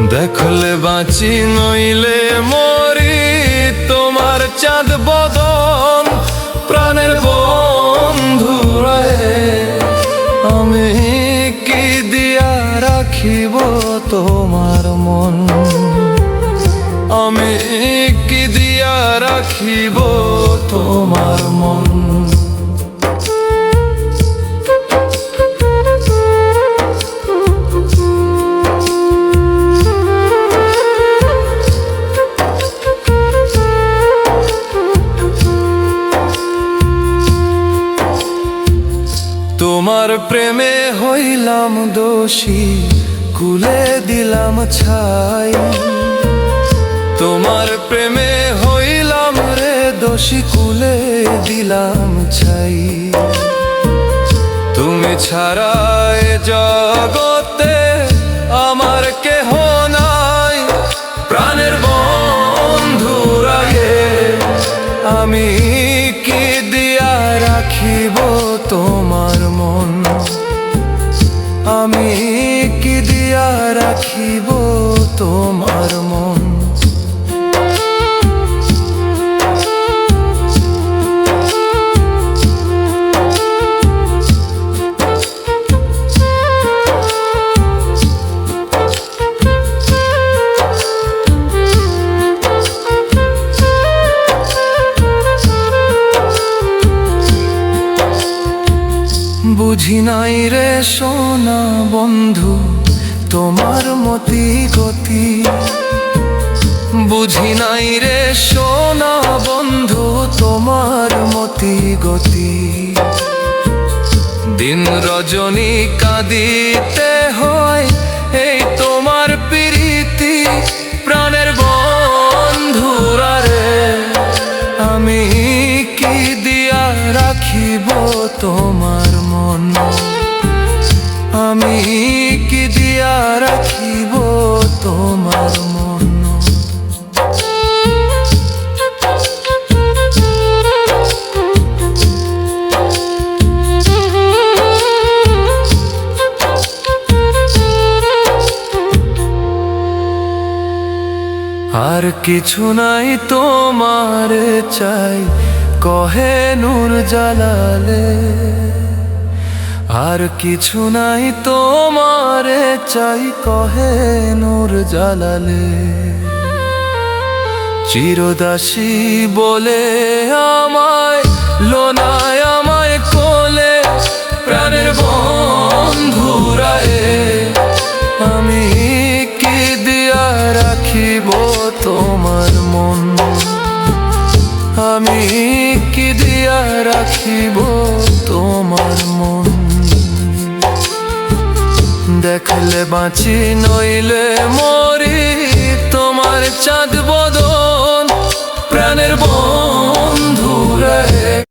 দেখলে বাঁচি নইলে মরি, তোমার চাঁদ বদন প্রাণের বন্ধু রে। আমি কি দিয়া রাখিব তোমার মন, আমি কি দিয়া রাখিব তোমার মন। তোমার প্রেমে হইলাম দোষী, কুলে দিলাম ছাই। তোমার প্রেমে হইলাম রে দোষী, কুলে দিলাম ছাই। তুমি ছাড়া এ জগতে আমার কেহ নাই, প্রাণের বন্ধু রে। আমি কি দিয়া রাখিব তোমার মন, আমি কি দিয়া রাখিব তোমার মন। বুঝি নাই রে সোনা বন্ধু তোমার মতি গতি, বুঝি নাই রে সোনা বন্ধু তোমার মতি গতি। দিন রজনী কাঁদিতে হয় এই তোমার প্রীতি, প্রাণের বন্ধু রে। আমি কি দিয়া রাখিব তোমার মন, আমি কি দিয়া রাখিব তোমার মন। আর কিছু নাই তোমার চাই কহে নূর জালালে, আর কিছু নাই তোমার চাই কহে নূর জালালে। চিরদাসী বলে আমায় লোনায় আমায় কোলে, প্রাণের বন্ধু রে। আমি কি দিয়া রাখিব তোমার মন, আমি কি দিয়া রাখিব তোমার মন। দেখলে বাঁচি নইলে মরি, তোমার চাঁদ বদন